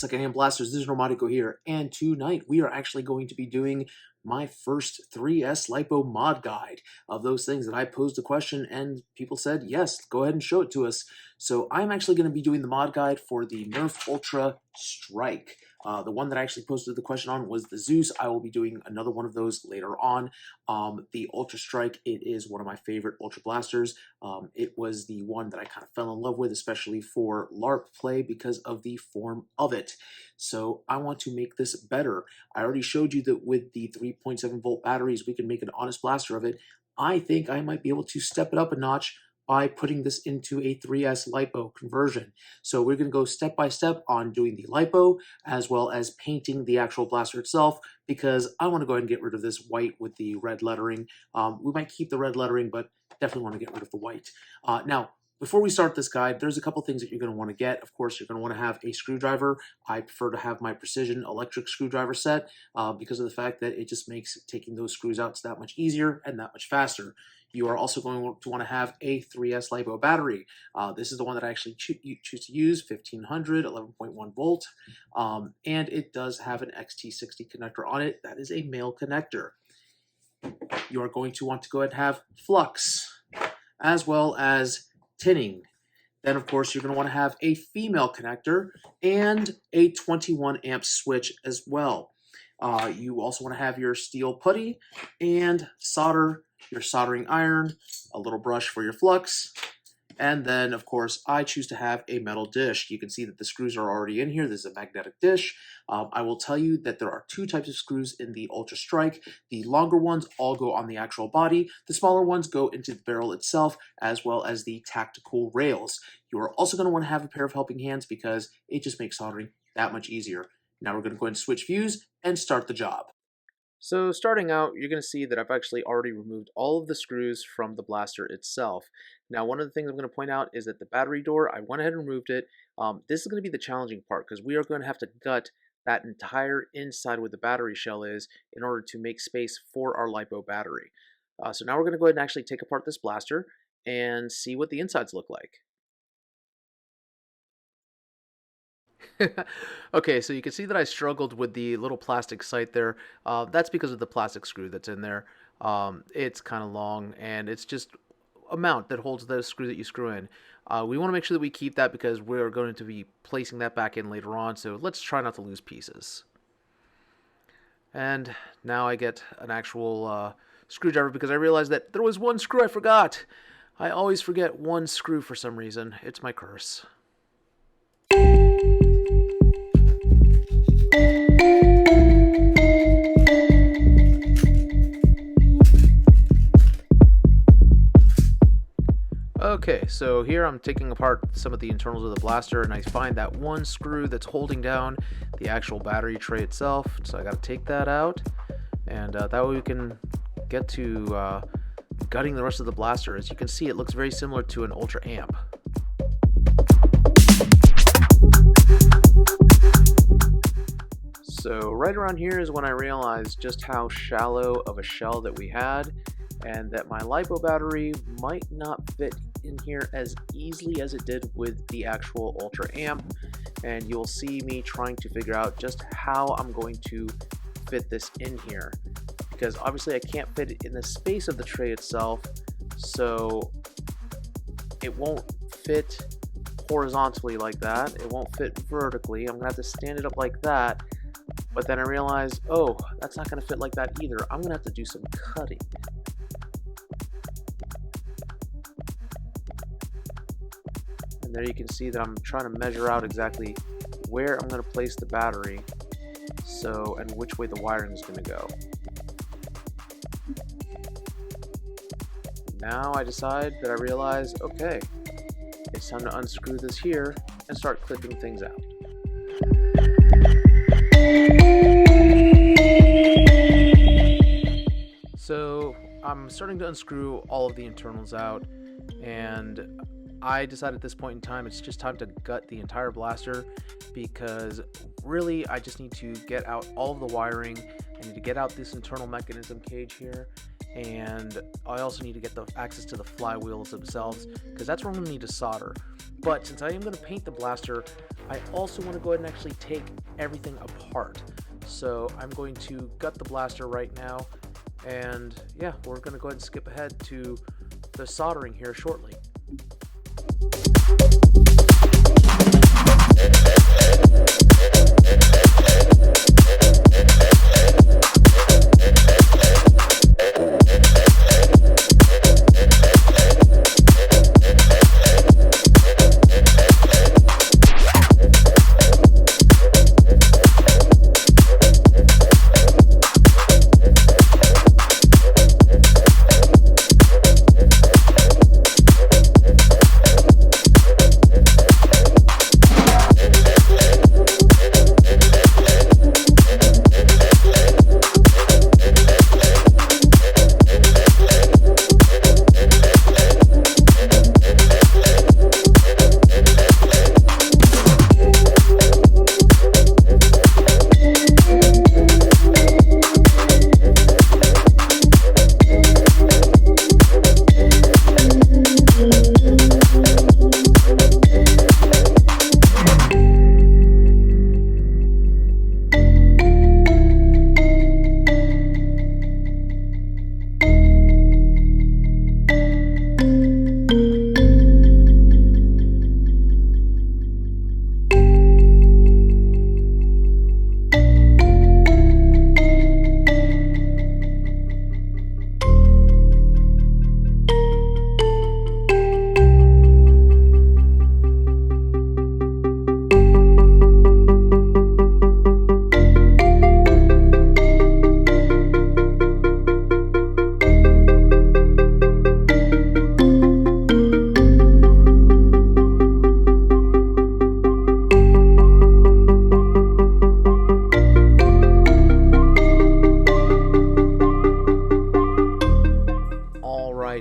Like I Am Blasters, this is Normatico here, and tonight we are actually going to be doing my first 3S LiPo mod guide of those things that I posed a question and people said, yes, go ahead and show it to us. So I'm actually going to be doing the mod guide for the Nerf Ultra Strike. The one that I actually posted the question on was the Zeus. I will be doing another one of those later on. The Ultra Strike, it is one of my favorite Ultra Blasters. It was the one that I kind of fell in love with, especially for LARP play because of the form of it. So I want to make this better. I already showed you that with the 3.7 volt batteries, we can make an honest blaster of it. I think I might be able to step it up a notch by putting this into a 3S LiPo conversion. So we're going to go step by step on doing the LiPo as well as painting the actual blaster itself, because I want to go ahead and get rid of this white with the red lettering. We might keep the red lettering, but definitely want to get rid of the white. Now, before we start this guide, there's a couple things that you're going to want to get. Of course, you're going to want to have a screwdriver. I prefer to have my precision electric screwdriver set because of the fact that it just makes taking those screws out that much easier and that much faster. You are also going to want to have a 3S LiPo battery. This is the one that I actually choose to use, 1500, 11.1 volt, and it does have an XT60 connector on it. That is a male connector. You are going to want to go ahead and have flux, as well as tinning. Then, of course, you're going to want to have a female connector and a 21 amp switch as well. You also want to have your steel putty and solder, your soldering iron, a little brush for your flux, and then, of course, I choose to have a metal dish. You can see that the screws are already in here. This is a magnetic dish. I will tell you that there are two types of screws in the Ultra Strike. The longer ones all go on the actual body. The smaller ones go into the barrel itself, as well as the tactical rails. You are also going to want to have a pair of helping hands because it just makes soldering that much easier. Now we're going to go ahead and switch views and start the job. So starting out, you're going to see that I've actually already removed all of the screws from the blaster itself. Now, one of the things I'm going to point out is that the battery door, I went ahead and removed it. This is going to be the challenging part because we are going to have to gut that entire inside where the battery shell is in order to make space for our LiPo battery. So now we're going to go ahead and actually take apart this blaster and see what the insides look like. Okay, so you can see that I struggled with the little plastic sight there. That's because of the plastic screw that's in there. It's kind of long, and it's just a mount that holds the screw that you screw in. We want to make sure that we keep that because we're going to be placing that back in later on, so let's try not to lose pieces. And now I get an actual screwdriver because I realized that there was one screw I forgot. I always forget one screw for some reason. It's my curse. Okay, so here I'm taking apart some of the internals of the blaster, and I find that one screw that's holding down the actual battery tray itself. So I got to take that out, and that way we can get to gutting the rest of the blaster. As you can see, it looks very similar to an Ultra Amp. So right around here is when I realized just how shallow of a shell that we had, and that my LiPo battery might not fit in here as easily as it did with the actual Ultra Amp. And you'll see me trying to figure out just how I'm going to fit this in here, because obviously I can't fit it in the space of the tray itself, so it won't fit horizontally like that. It won't fit vertically. I'm gonna have to stand it up like that. But then I realized, oh, that's not gonna fit like that either. I'm gonna have to do some cutting. And there you can see that I'm trying to measure out exactly where I'm going to place the battery, so, and which way the wiring is going to go. Now I decide that I realize, okay, it's time to unscrew this here and start clipping things out. So I'm starting to unscrew all of the internals out, and I decided at this point in time it's just time to gut the entire blaster, because really I just need to get out all of the wiring. I need to get out this internal mechanism cage here, and I also need to get the access to the flywheels themselves, because that's where I'm going to need to solder. But since I am going to paint the blaster, I also want to go ahead and actually take everything apart. So I'm going to gut the blaster right now, and yeah, we're going to go ahead and skip ahead to the soldering here shortly.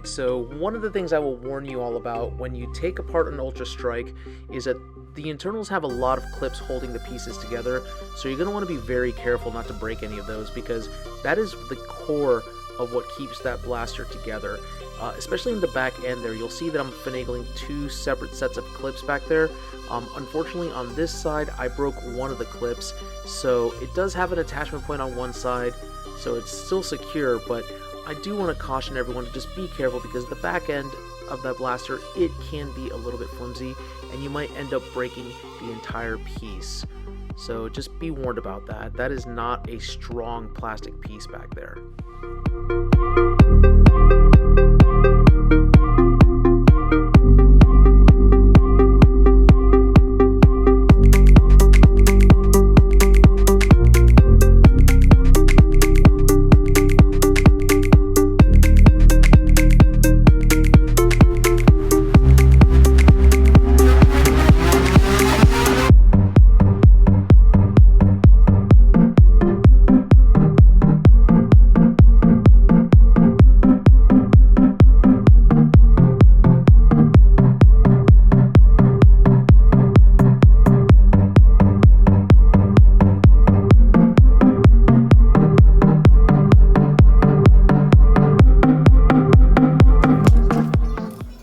So one of the things I will warn you all about when you take apart an Ultra Strike is that the internals have a lot of clips holding the pieces together, so you're going to want to be very careful not to break any of those, because that is the core of what keeps that blaster together. Especially in the back end there, you'll see that I'm finagling two separate sets of clips back there. Unfortunately on this side I broke one of the clips, so it does have an attachment point on one side, so it's still secure, but I do want to caution everyone to just be careful, because the back end of that blaster, it can be a little bit flimsy and you might end up breaking the entire piece. So just be warned about that. That is not a strong plastic piece back there.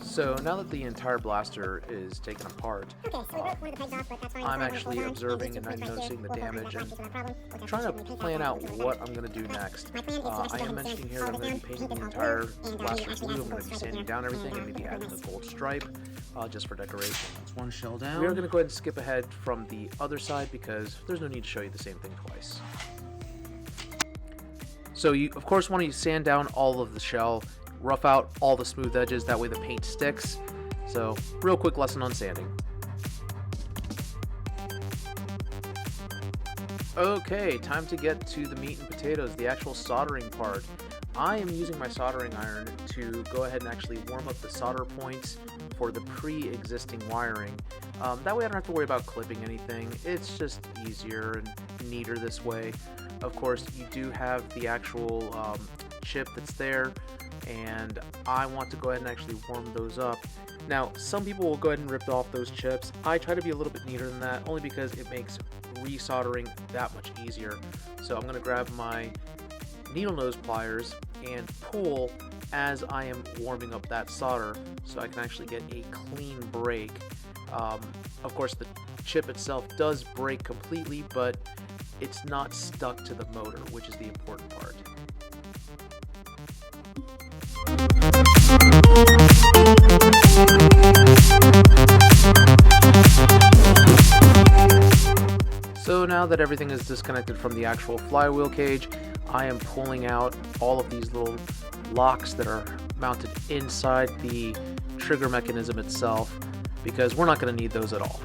So now that the entire blaster is taken apart, I'm actually observing and I'm noticing the damage and trying to plan out what I'm going to do next. I am mentioning here that I'm going to be painting the entire blaster blue. I'm going to be sanding down everything and maybe adding a gold stripe just for decoration. That's one shell down. We are going to go ahead and skip ahead from the other side because there's no need to show you the same thing twice. So you of course want to sand down all of the shell, rough out all the smooth edges, that way the paint sticks. So real quick lesson on sanding. Okay, time to get to the meat and potatoes, the actual soldering part. I am using my soldering iron to go ahead and actually warm up the solder points for the pre-existing wiring. That way I don't have to worry about clipping anything. It's just easier and neater this way. Of course, you do have the actual chip that's there, and I want to go ahead and actually warm those up. Now, some people will go ahead and rip off those chips. I try to be a little bit neater than that, only because it makes resoldering that much easier. So I'm going to grab my needle nose pliers and pull as I am warming up that solder so I can actually get a clean break. Of course, the chip itself does break completely, but it's not stuck to the motor, which is the important part. So now that everything is disconnected from the actual flywheel cage, I am pulling out all of these little locks that are mounted inside the trigger mechanism itself, because we're not going to need those at all.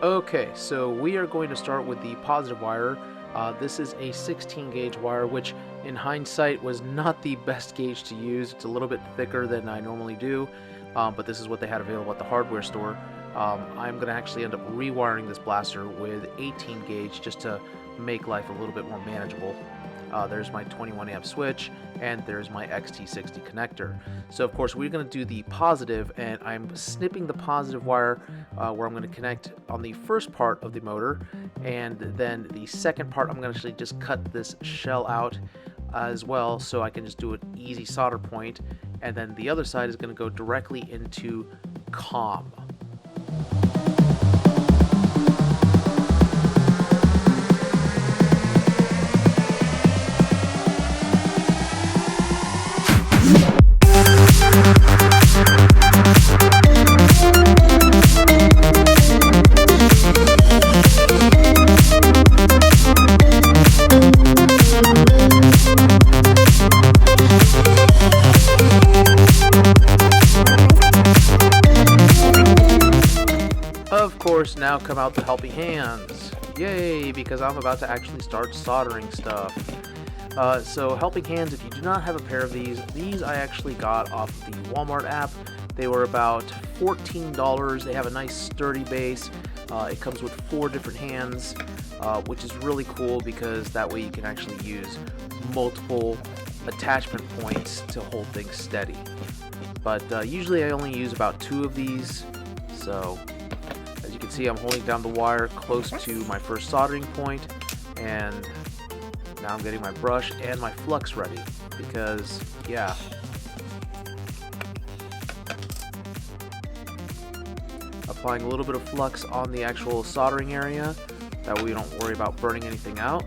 Okay, so we are going to start with the positive wire. This is a 16 gauge wire, which in hindsight was not the best gauge to use. It's a little bit thicker than I normally do, but this is what they had available at the hardware store. I'm going to actually end up rewiring this blaster with 18 gauge just to make life a little bit more manageable. There's my 21 amp switch, and there's my XT60 connector. So of course we're going to do the positive, and I'm snipping the positive wire where I'm going to connect on the first part of the motor, and then the second part I'm going to actually just cut this shell out as well, so I can just do an easy solder point, and then the other side is going to go directly into COM. Of course, now come out the helping hands. Yay, because I'm about to actually start soldering stuff. So helping hands, if you do not have a pair of these I actually got off the Walmart app. They were about $14. They have a nice sturdy base. It comes with 4 different hands, which is really cool because that way you can actually use multiple attachment points to hold things steady. But usually I only use about 2 of these. So as you can see, I'm holding down the wire close to my first soldering point, and now I'm getting my brush and my flux ready because, yeah. Applying a little bit of flux on the actual soldering area, that way we don't worry about burning anything out.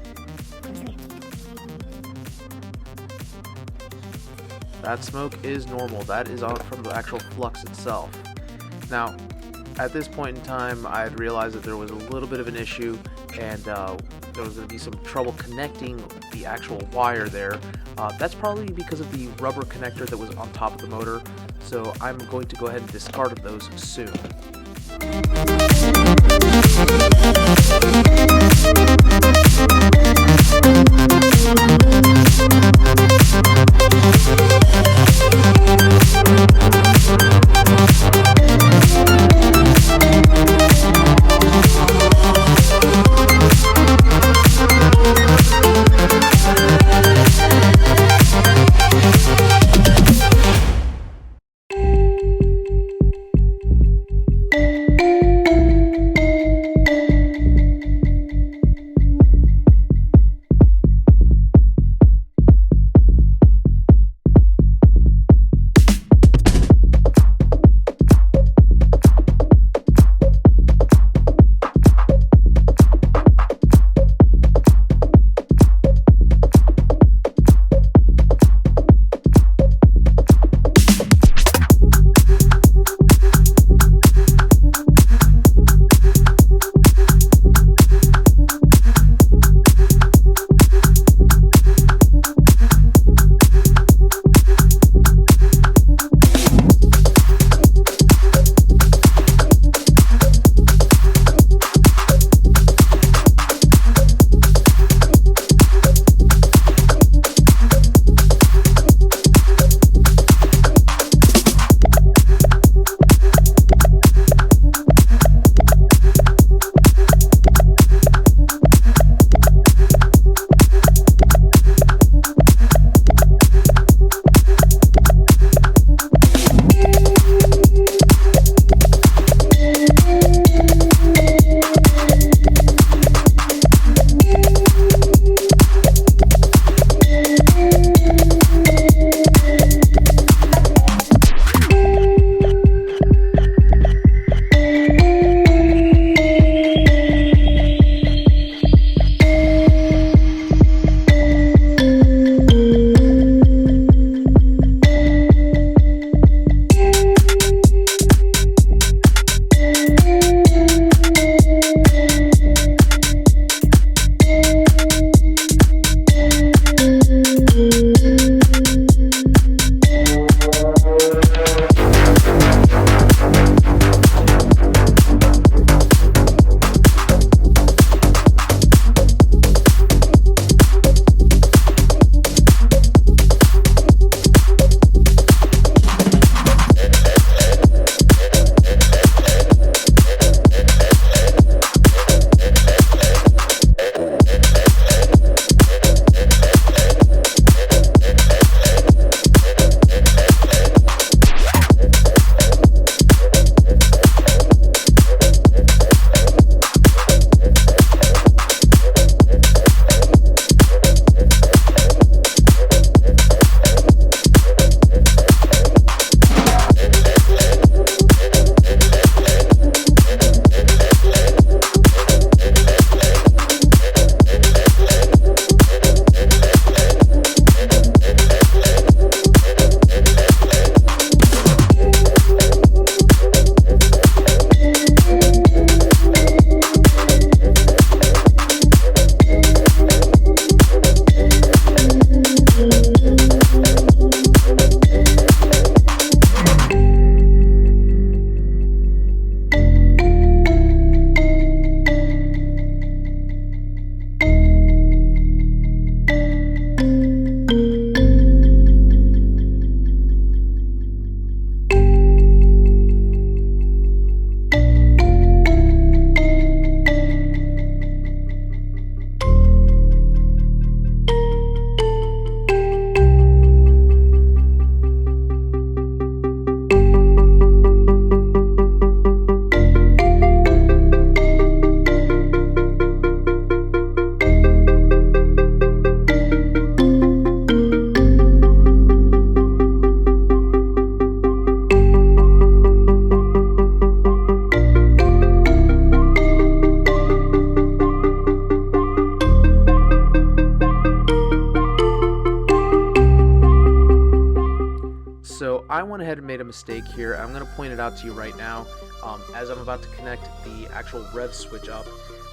That smoke is normal. That is on from the actual flux itself. Now, at this point in time, I had realized that there was a little bit of an issue, and there was going to be some trouble connecting the actual wire there. That's probably because of the rubber connector that was on top of the motor, so I'm going to go ahead and discard those soon. I went ahead and made a mistake here. I'm going to point it out to you right now as I'm about to connect the actual rev switch up.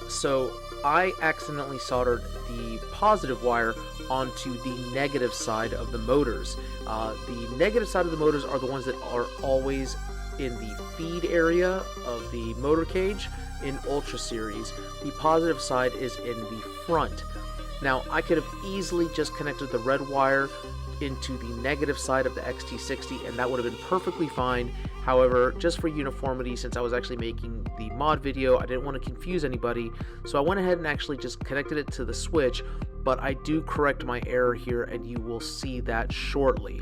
So I accidentally soldered the positive wire onto the negative side of the motors. The negative side of the motors are the ones that are always in the feed area of the motor cage in Ultra Series. The positive side is in the front. Now, I could have easily just connected the red wire into the negative side of the XT60 and that would have been perfectly fine. However, just for uniformity, since I was actually making the mod video, I didn't want to confuse anybody, so I went ahead and actually just connected it to the switch, but I do correct my error here and you will see that shortly.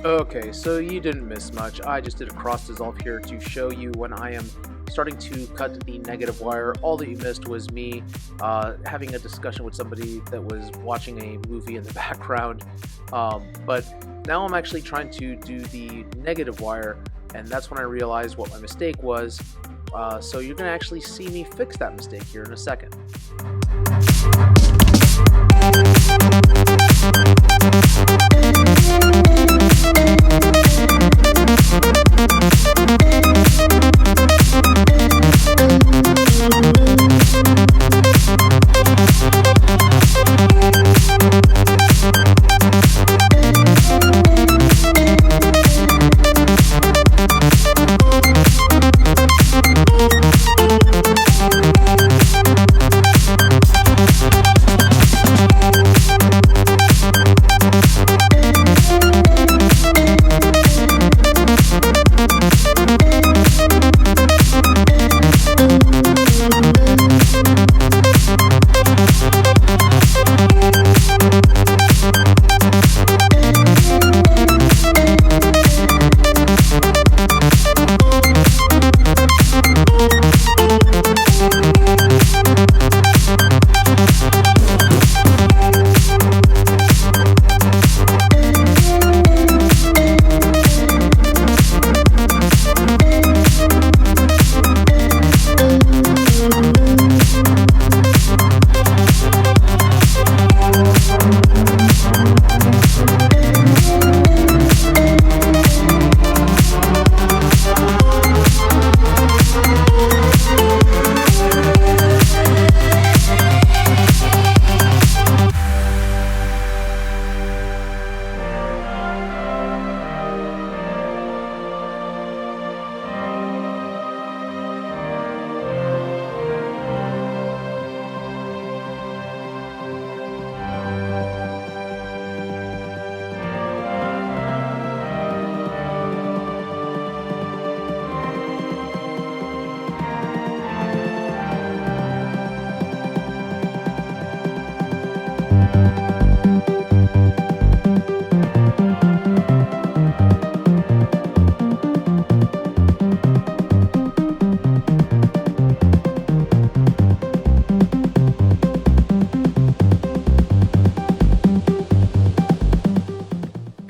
Okay, so you didn't miss much. I just did a cross dissolve here to show you when I am starting to cut the negative wire. All that you missed was me having a discussion with somebody that was watching a movie in the background. But now I'm actually trying to do the negative wire, and that's when I realized what my mistake was. So you're going to actually see me fix that mistake here in a second.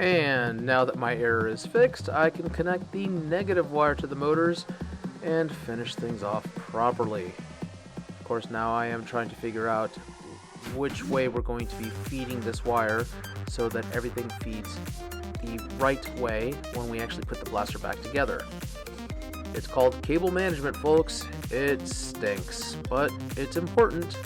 And now that my error is fixed, I can connect the negative wire to the motors and finish things off properly. Of course, now I am trying to figure out which way we're going to be feeding this wire so that everything feeds the right way when we actually put the blaster back together. It's called cable management, folks. It stinks, but it's important.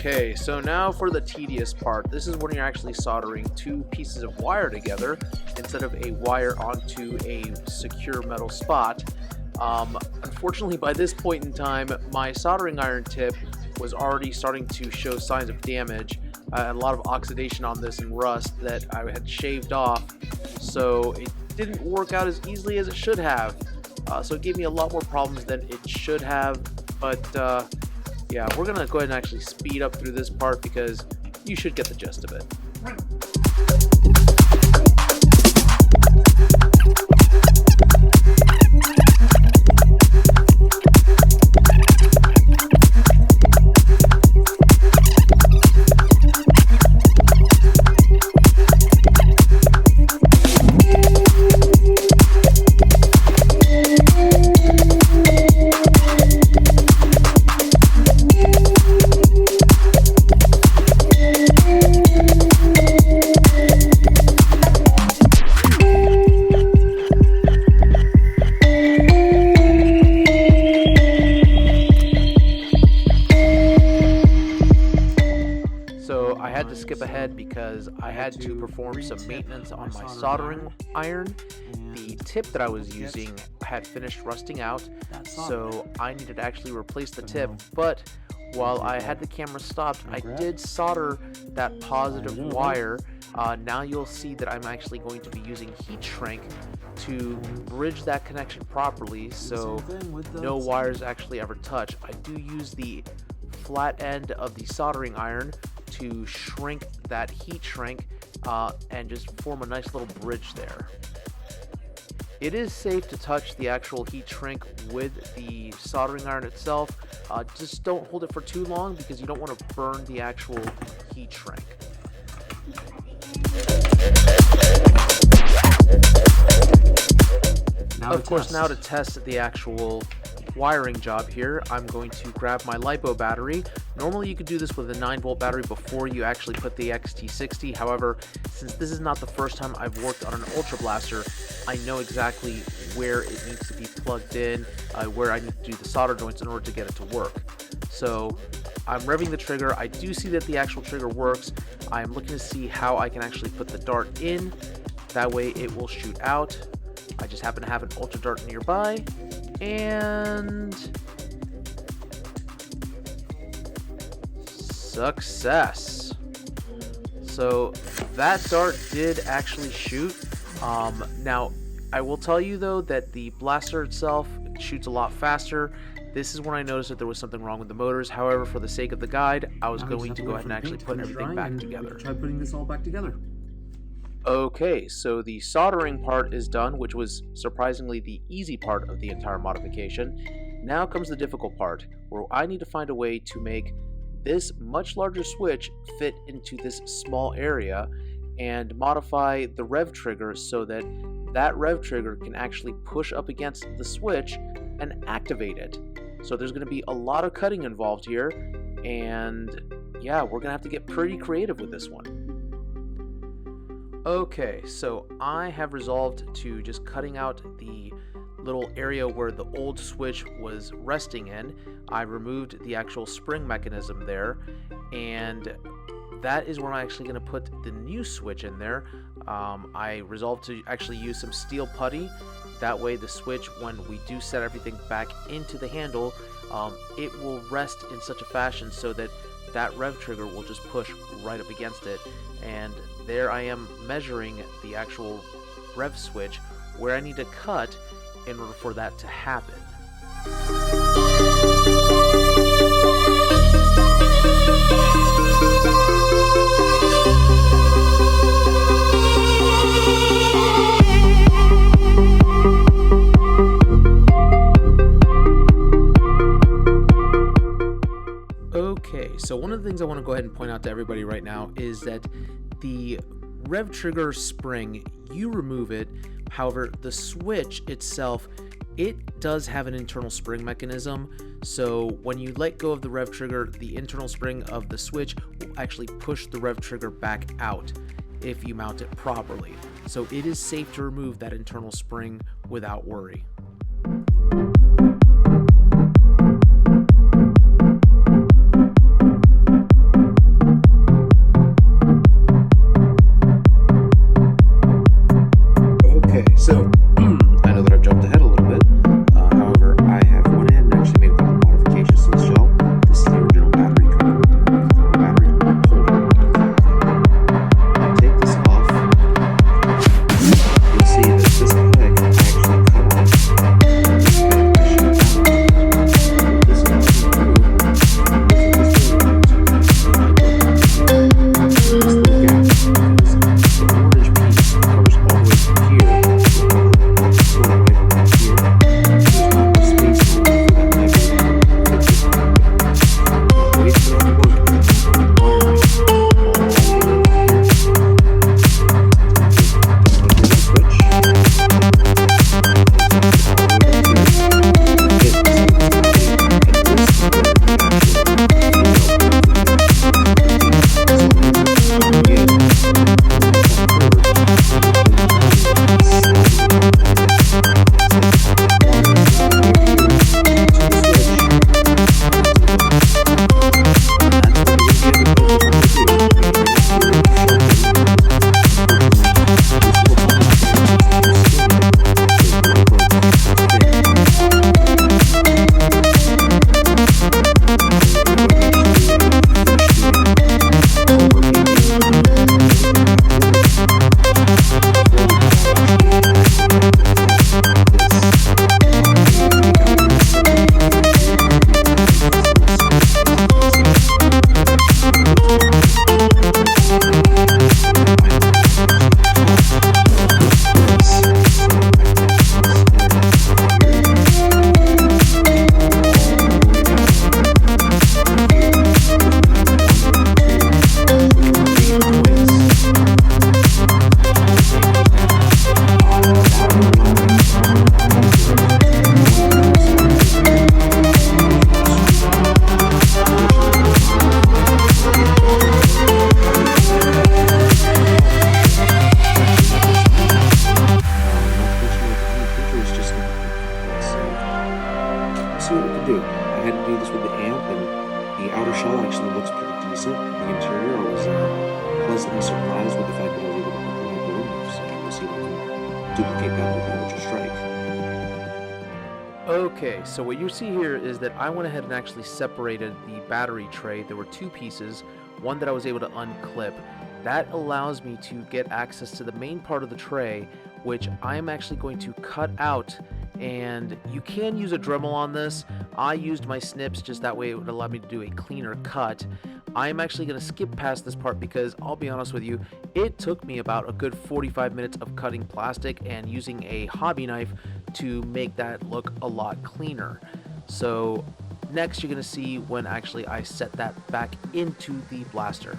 Okay, so now for the tedious part. This is when you're actually soldering two pieces of wire together instead of a wire onto a secure metal spot. Unfortunately, by this point in time, my soldering iron tip was already starting to show signs of damage. I had a lot of oxidation on this and rust that I had shaved off, so it didn't work out as easily as it should have. So it gave me a lot more problems than it should have, but yeah, we're gonna go ahead and actually speed up through this part because you should get the gist of it. Skip ahead because I had to perform some maintenance on my soldering iron. The tip that I was using had finished rusting out, so I needed to actually replace the tip. But while I had the camera stopped, I did solder that positive wire. Now you'll see that I'm actually going to be using heat shrink to bridge that connection properly so no wires actually ever touch. I do use the flat end of the soldering iron to shrink that heat shrink and just form a nice little bridge there. It is safe to touch the actual heat shrink with the soldering iron itself. Just don't hold it for too long because you don't want to burn the actual heat shrink. Of course, now to test the actual wiring job here, I'm going to grab my LiPo battery. Normally you could do this with a 9-volt battery before you actually put the XT60. However, since this is not the first time I've worked on an Ultra Blaster, I know exactly where it needs to be plugged in, where I need to do the solder joints in order to get it to work. So I'm revving the trigger. I do see that the actual trigger works. I'm looking to see how I can actually put the dart in. That way it will shoot out. I just happen to have an Ultra Dart nearby. And success. So that dart did actually shoot. Now I will tell you though that the blaster itself shoots a lot faster. This is when I noticed that there was something wrong with the motors. However, for the sake of the guide, I was going to go ahead and actually put everything back together. Try putting this all back together. Okay, so the soldering part is done, which was surprisingly the easy part of the entire modification. Now comes the difficult part, where I need to find a way to make this much larger switch fit into this small area and modify the rev trigger so that that rev trigger can actually push up against the switch and activate it. So there's going to be a lot of cutting involved here, and yeah, we're going to have to get pretty creative with this one. Okay, so I have resolved to just cutting out the little area where the old switch was resting in. I removed the actual spring mechanism there, and that is where I'm actually going to put the new switch in there. I resolved to actually use some steel putty. That way the switch, when we do set everything back into the handle, it will rest in such a fashion so that that rev trigger will just push right up against it. And there I am measuring the actual rev switch where I need to cut in order for that to happen. Okay, so one of the things I want to go ahead and point out to everybody right now is that the rev trigger spring, you remove it. However, the switch itself, it does have an internal spring mechanism. So when you let go of the rev trigger, the internal spring of the switch will actually push the rev trigger back out if you mount it properly. So it is safe to remove that internal spring without worry. let's see what we can do. I had to do this with the amp, and the outer shell actually looks pretty decent. The interior, I was pleasantly surprised with the fact that I was able to put the LiPo in there. So we'll see if we can duplicate that with the Ultra Strike. Okay, so what you see here is that I went ahead and actually separated the battery tray. There were two pieces, one that I was able to unclip. That allows me to get access to the main part of the tray, which I'm actually going to cut out, and you can use a Dremel on this. I used my snips, just that way it would allow me to do a cleaner cut. I'm actually going to skip past this part because I'll be honest with you, it took me about a good 45 minutes of cutting plastic and using a hobby knife to make that look a lot cleaner. So next you're going to see when actually I set that back into the blaster.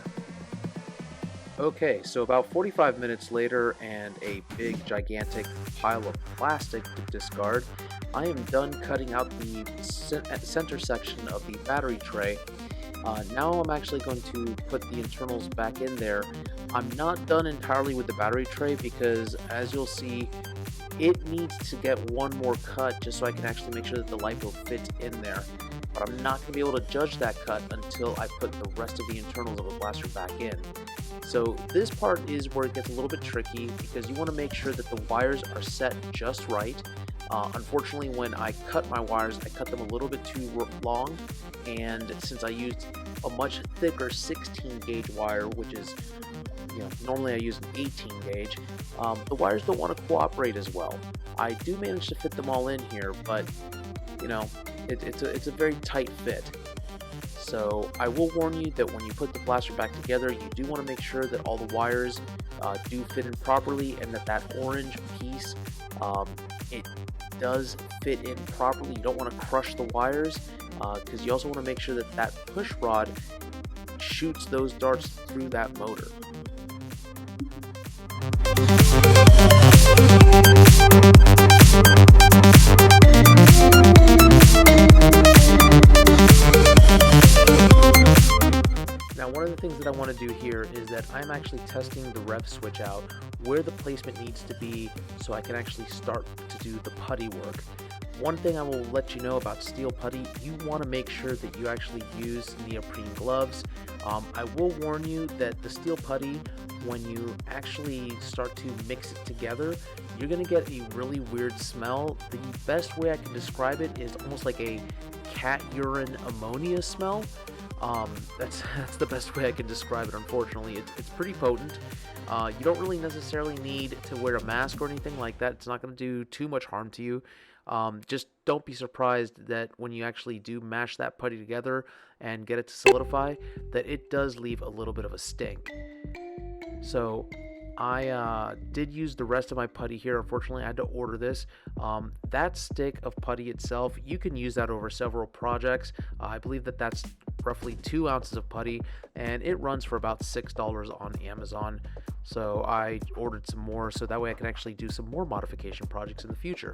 Okay, so about 45 minutes later and a big gigantic pile of plastic to discard, I am done cutting out the center section of the battery tray. Now I'm actually going to put the internals back in there. I'm not done entirely with the battery tray because, as you'll see, it needs to get one more cut just so I can actually make sure that the LiPo fits in there. But I'm not going to be able to judge that cut until I put the rest of the internals of the blaster back in. So this part is where it gets a little bit tricky because you want to make sure that the wires are set just right. Unfortunately, when I cut my wires, I cut them a little bit too long, and since I used a much thicker 16 gauge wire, which is, normally I use an 18 gauge, the wires don't want to cooperate as well. I do manage to fit them all in here, but it's a very tight fit. So I will warn you that when you put the blaster back together, you do want to make sure that all the wires do fit in properly, and that orange piece, it does fit in properly. You don't want to crush the wires because you also want to make sure that that push rod shoots those darts through that motor. Now, one of the things that I want to do here is that I'm actually testing the rev switch out, where the placement needs to be so I can actually start to do the putty work. One thing I will let you know about steel putty, you want to make sure that you actually use neoprene gloves. I will warn you that the steel putty, when you actually start to mix it together, you're going to get a really weird smell. The best way I can describe it is almost like a cat urine ammonia smell. That's the best way I can describe it. Unfortunately, it's pretty potent. You don't really necessarily need to wear a mask or anything like that. It's not going to do too much harm to you. Just don't be surprised that when you actually do mash that putty together and get it to solidify, that it does leave a little bit of a stink. So I did use the rest of my putty here. Unfortunately, I had to order this. That stick of putty itself, you can use that over several projects. I believe that that's roughly 2 ounces of putty, and it runs for about $6 on Amazon. So I ordered some more so that way I can actually do some more modification projects in the future.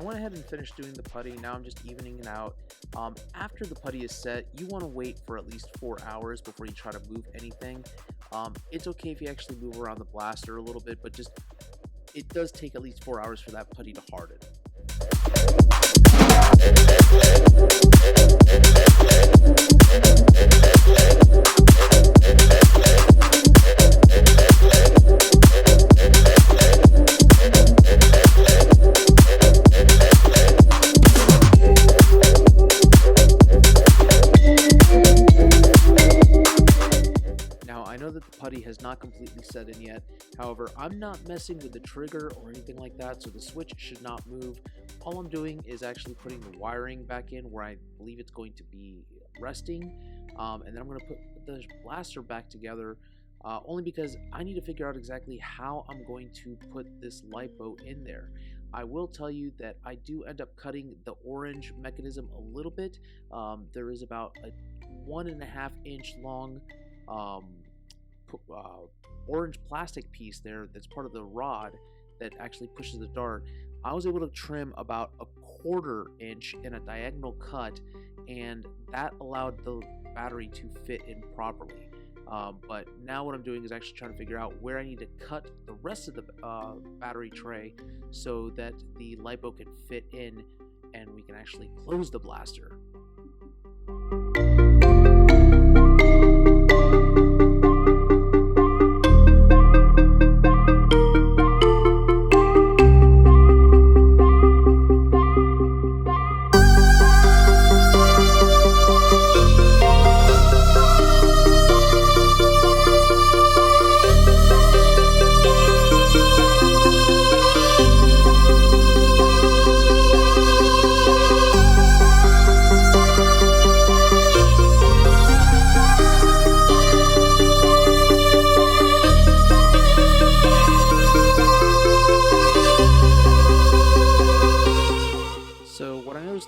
went ahead and finished doing the putty. Now I'm just evening it out. After the putty is set, you want to wait for at least 4 hours before you try to move anything. It's okay if you actually move around the blaster a little bit, but just it does take at least 4 hours for that putty to harden. Putty has not completely set in yet. However, I'm not messing with the trigger or anything like that, so the switch should not move. All I'm doing is actually putting the wiring back in where I believe it's going to be resting, and then I'm going to put the blaster back together, only because I need to figure out exactly how I'm going to put this LiPo in there. I will tell you that I do end up cutting the orange mechanism a little bit. There is about a 1.5 inch long orange plastic piece there that's part of the rod that actually pushes the dart. I was able to trim about a 1/4 inch in a diagonal cut, and that allowed the battery to fit in properly. But now what I'm doing is actually trying to figure out where I need to cut the rest of the battery tray so that the LiPo can fit in and we can actually close the blaster.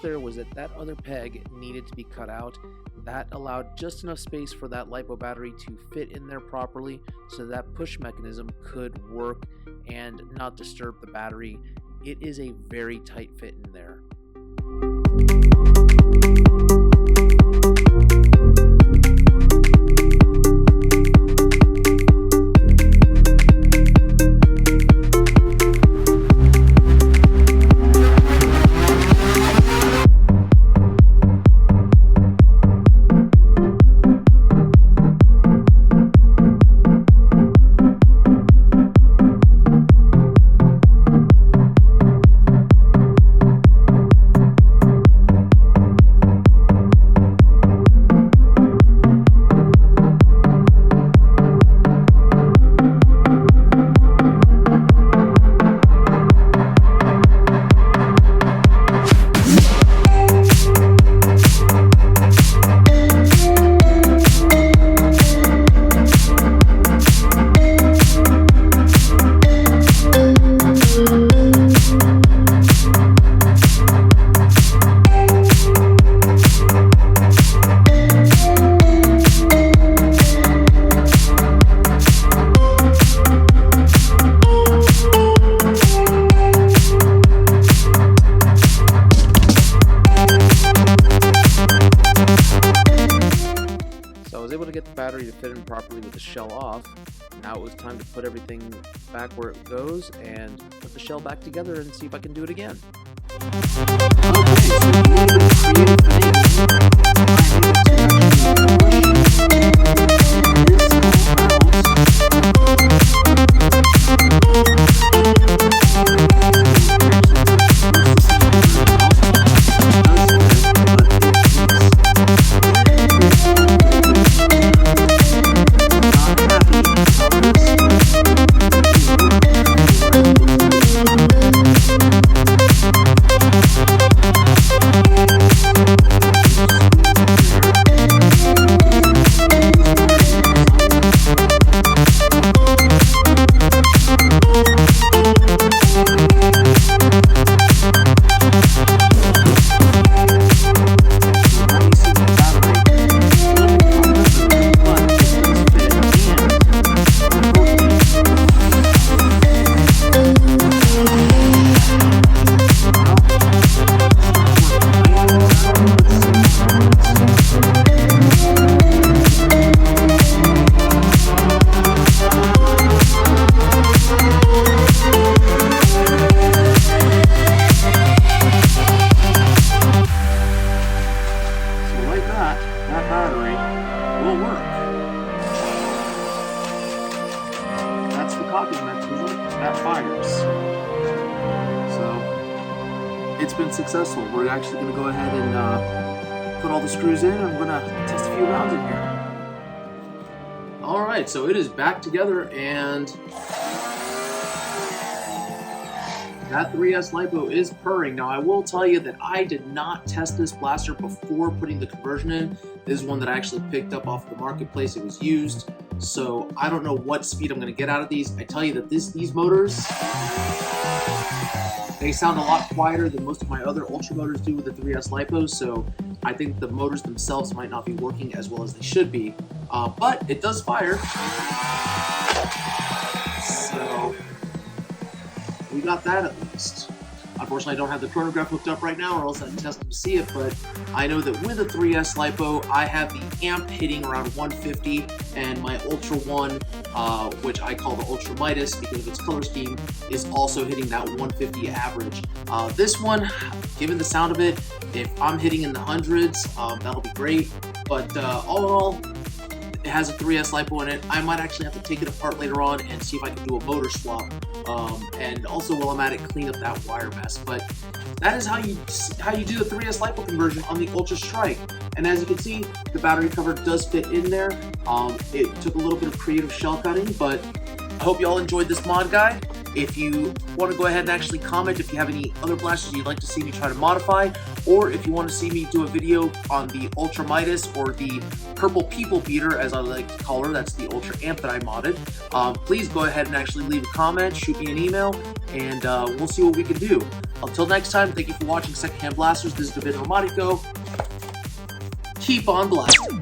There was that other peg needed to be cut out. That allowed just enough space for that LiPo battery to fit in there properly so that push mechanism could work and not disturb the battery. It is a very tight fit in there. Battery to fit in properly with the shell off. Now it was time to put everything back where it goes and put the shell back together and see if I can do it again. it's been successful. We're actually going to go ahead and put all the screws in, and we're going to test a few rounds in here. Alright, so it is back together, and that 3S LiPo is purring. Now, I will tell you that I did not test this blaster before putting the conversion in. This is one that I actually picked up off the marketplace. It was used, so I don't know what speed I'm going to get out of these. I tell you that these motors, they sound a lot quieter than most of my other Ultra motors do with the 3S LiPo, so I think the motors themselves might not be working as well as they should be, but it does fire. So we got that at least. Unfortunately, I don't have the chronograph hooked up right now, or else I'd test them to see it, but I know that with a 3S LiPo, I have the amp hitting around 150, and my Ultra 1, which I call the Ultra Midas because of its color scheme, is also hitting that 150 average. This one, given the sound of it, if I'm hitting in the hundreds, that'll be great, but all in all, it has a 3S LiPo in it. I might actually have to take it apart later on and see if I can do a motor swap. And also, while I'm at it, clean up that wire mess. But that is how you do the 3S LiPo conversion on the Ultra Strike. And as you can see, the battery cover does fit in there. It took a little bit of creative shell cutting, but I hope you all enjoyed this mod guide. If you want to go ahead and actually comment if you have any other blasters you'd like to see me try to modify, or if you want to see me do a video on the Ultra Midas or the Purple People Beater, as I like to call her, that's the Ultra Amp that I modded, please go ahead and actually leave a comment, shoot me an email, and we'll see what we can do. Until next time, thank you for watching Secondhand Blasters. This has been Normatico. Keep on blasting.